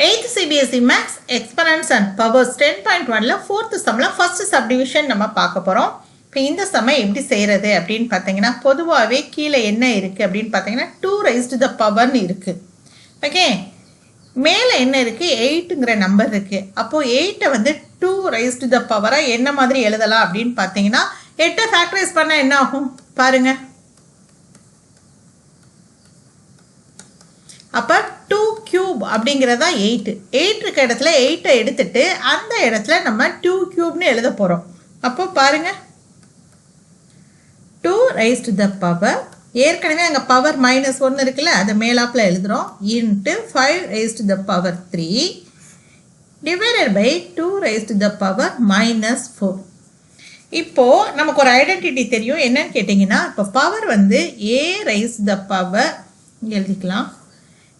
8th CBSE Maths Exponents and Powers 10.1ல 4th sumல first subdivision நம்ம பார்க்க போறோம். இப்போ இந்த சம்மை எப்படி செய்யறது அப்படின்னு பார்த்தீங்கன்னா பொதுவாகவே கீழே என்ன இருக்குது அப்படின்னு பார்த்தீங்கன்னா 2 raised to the power இருக்கு. ஓகே, மேலே என்ன இருக்குது 8ங்கிற நம்பர் இருக்குது. அப்போது 8 வந்து 2 raised to the power என்ன மாதிரி எழுதலாம் அப்படின்னு பார்த்தீங்கன்னா 8 ஃபேக்டரைஸ் பண்ணால் என்ன ஆகும் பாருங்கள். அப்போ 2 cube அப்படிங்கிறதா 8 இருக்க இடத்துல 8 எடுத்துட்டு அந்த இடத்துல நம்ம 2 cubeன்னு எழுத போகிறோம். அப்போ பாருங்கள் 2 raised to the power, ஏற்கனவே அங்கே பவர் -1 இருக்குல்ல, அதை மேலாப்பில் எழுதுகிறோம், into 5 raised to the power 3 divided by 2 raised to the power -4. இப்போது நமக்கு ஒரு ஐடென்டிட்டி தெரியும், என்னன்னு கேட்டிங்கன்னா இப்போ பவர் வந்து a raised to the power எழுதிக்கலாம்.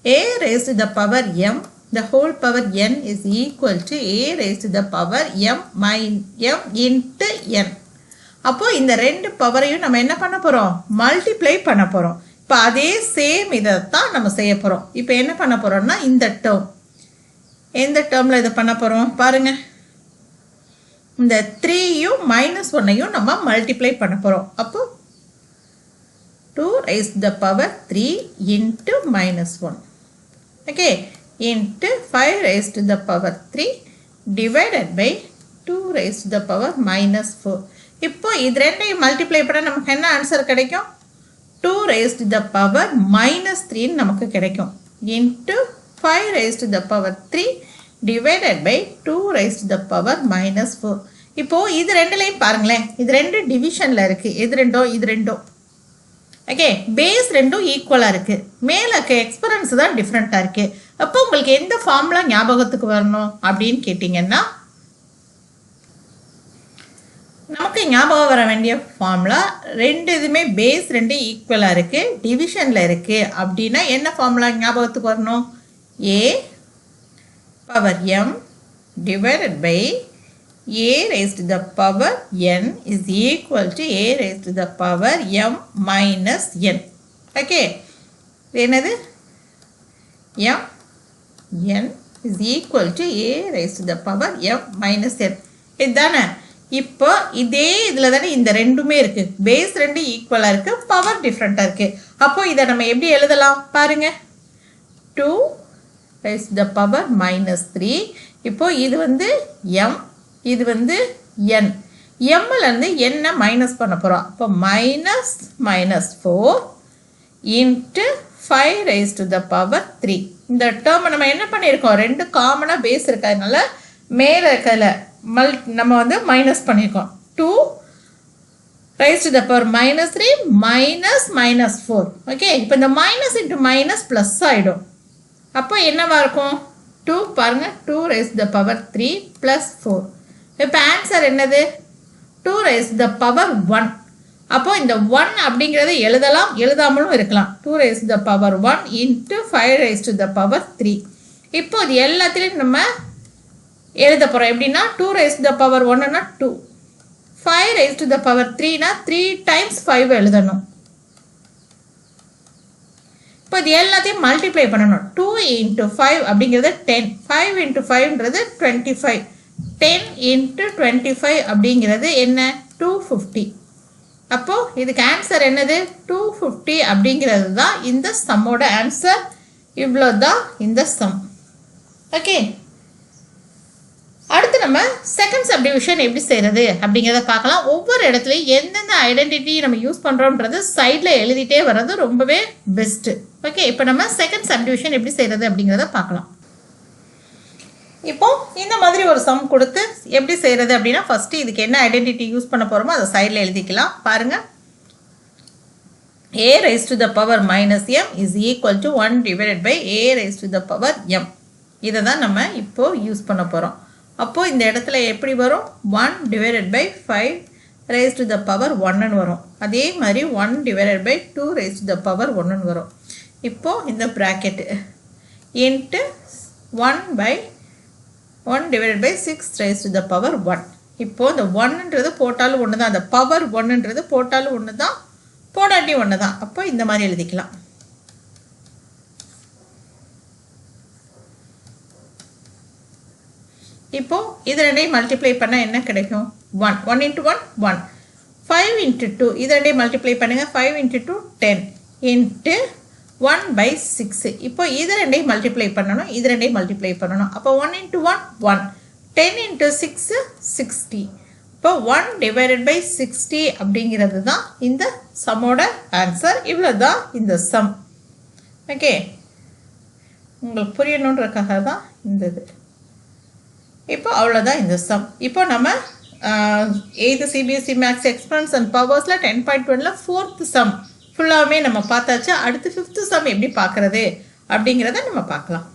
a raised to the power m, the whole power n is equal to a raised to the power m into n. அப்போ இந்த ரெண்டு பவரையும் நம்ம என்ன பண்ண போகிறோம், மல்டிப்ளை பண்ண போகிறோம். இப்போ அதே சேம் இதை தான் நம்ம செய்ய போகிறோம். இப்போ என்ன பண்ண போகிறோம்னா இந்த டேர்ம், எந்த டேர்மில் இதை பண்ண போகிறோம் பாருங்கள், இந்த 3யும் -1ஐயும் நம்ம மல்டிப்ளை பண்ண போகிறோம். அப்போ 2 raised to the power 3 into -1, okay, into 5 raised to the power 3 divided by 2 raised to the power -4. இப்போ இது ரெண்டையும் மல்டிப்ளை பண்ண நமக்கு என்ன ஆன்சர் கிடைக்கும், 2 raised to the power -3 நமக்கு கிடைக்கும், into 5 raised to the power 3 divided by 2 raised to the power -4. இப்போ இது ரெண்டுலையும் பாருங்களேன், இது ரெண்டு டிவிஷனில் இருக்குது, இது ரெண்டும் ஓகே, பேஸ் ரெண்டும் ஈக்குவலாக இருக்குது, மேலே இருக்க எக்ஸ்பெரன்ஸ் தான் டிஃப்ரெண்ட்டாக இருக்குது. அப்போ உங்களுக்கு எந்த ஃபார்முலா ஞாபகத்துக்கு வரணும் அப்படின்னு கேட்டிங்கன்னா நமக்கு ஞாபகம் வர வேண்டிய ஃபார்முலா, ரெண்டு இதுவுமே பேஸ் ரெண்டு ஈக்குவலாக இருக்குது, டிவிஷனில் இருக்குது அப்படின்னா என்ன ஃபார்முலா ஞாபகத்துக்கு வரணும், a power m divided by a raised to the power n is equal to a raised to the power m minus n. Okay, என்னது m n is equal to a raised to the power m minus n. இதுதானே. இப்போ இதே இதில் தானே இந்த ரெண்டுமே இருக்குது, base ரெண்டு ஈக்குவலாக இருக்குது, பவர் டிஃப்ரெண்ட்டாக இருக்குது. அப்போ இதை நம்ம எப்படி எழுதலாம் பாருங்கள், 2 raised to the power -3. இப்போ இது வந்து m, இது வந்து n, mலேருந்து என்ன மைனஸ் பண்ண போகிறோம். அப்போ -4 into 5 raised to the power 3. இந்த டேர்மை நம்ம என்ன பண்ணியிருக்கோம், ரெண்டு காமனாக பேஸ் இருக்கிறதுனால மேலே இருக்கிறதுல நம்ம வந்து மைனஸ் பண்ணியிருக்கோம். 2 raised to the power -3 -4. Okay, இப்போ இந்த மைனஸ் இன்ட்டு மைனஸ் ப்ளஸ் ஆகிடும். அப்போ என்னவா இருக்கும், 2 பாருங்கள், 2 raised to the power 3 +4. இப்போ ஆன்சர் என்னது, 2 raised to the power 1. அப்போ இந்த 1 அப்படிங்கிறத எழுதலாம், எழுதாமலும் இருக்கலாம். 2 raised to the power 1 into 5 raised to the power 3. இப்போ இது எல்லாத்திலையும் நம்ம எழுத போகிறோம். எப்படின்னா 2 raised to the power 1னா 2, 5 raised to the power 3னா 3 times 5 எழுதணும். இப்போ இது எல்லாத்தையும் மல்டிப்ளை பண்ணணும். 2 into 5 அப்படிங்கிறது 10, 5 into 5ன்றது 25, 10 into 25 அப்படிங்கிறது என்ன 250. அப்போது இதுக்கு ஆன்சர் என்னது 250 அப்படிங்கிறது தான் இந்த சம்மோட ஆன்சர். இவ்வளோ தான் இந்த சம். ஓகே, அடுத்து நம்ம செகண்ட் சப்டிவிஷன் எப்படி செய்கிறது அப்படிங்கிறத பார்க்கலாம். ஒவ்வொரு இடத்துலையும் எந்தெந்த ஐடென்டிட்டி நம்ம யூஸ் பண்ணுறோன்றது சைடில் எழுதிட்டே வர்றது ரொம்பவே பெஸ்ட்டு. ஓகே, இப்போ நம்ம செகண்ட் சப்டிவிஷன் எப்படி செய்கிறது அப்படிங்கிறத பார்க்கலாம். இப்போ இந்த மாதிரி ஒரு சம் கொடுத்து எப்படி செய்கிறது அப்படின்னா ஃபஸ்ட்டு இதுக்கு என்ன ஐடென்டிட்டி யூஸ் பண்ண போகிறோமோ அதை சைடில் எழுதிக்கலாம். பாருங்கள், a raised to the power -m is equal to 1 divided by a raised to the power m. இதை தான் நம்ம இப்போது யூஸ் பண்ண போகிறோம். அப்போது இந்த இடத்துல எப்படி வரும், 1 divided by 5 raised to the power 1ன்னு வரும். அதே மாதிரி 1 divided by 2 raised to the power 1ன்னு வரும். இப்போது இந்த bracket into 1 divided by 6 raised to the power 1. இப்போது இந்த 1ன்றது போட்டாலும் ஒன்று தான், அந்த பவர் 1ன்றது போட்டாலும் ஒன்று தான், போடாட்டி ஒன்று தான். அப்போ இந்த மாதிரி எழுதிக்கலாம். இப்போது இது ரெண்டையும் மல்டிப்ளை பண்ணால் என்ன கிடைக்கும் 1 1 into 1 1 5 into 2 இது ரெண்டையும் மல்டிப்ளை பண்ணுங்கள் 5 into 2 10 into 1 by 6 இப்போ இது ரெண்டையும் மல்டிப்ளை பண்ணணும் இது ரெண்டையும் மல்டிப்ளை பண்ணணும் அப்போ 1 into 1 1 10 into 6 60 இப்போ 1 divided by 60 அப்படிங்கிறது தான் இந்த சம்மோட ஆன்சர் இவ்வளோ தான் இந்த சம் ஓகே உங்களுக்கு புரியணுன்றதுக்காக தான் இந்த இது இப்போ அவ்வளோதான் இந்த சம் இப்போ நம்ம 8th CBSE Maths Exponents and Powersல 10.1ல 4th சம் ஃபுல்லாகவே நம்ம பார்த்தாச்சு அடுத்து 5th சம் எப்படி பார்க்குறது அப்படிங்கிறத நம்ம பார்க்கலாம்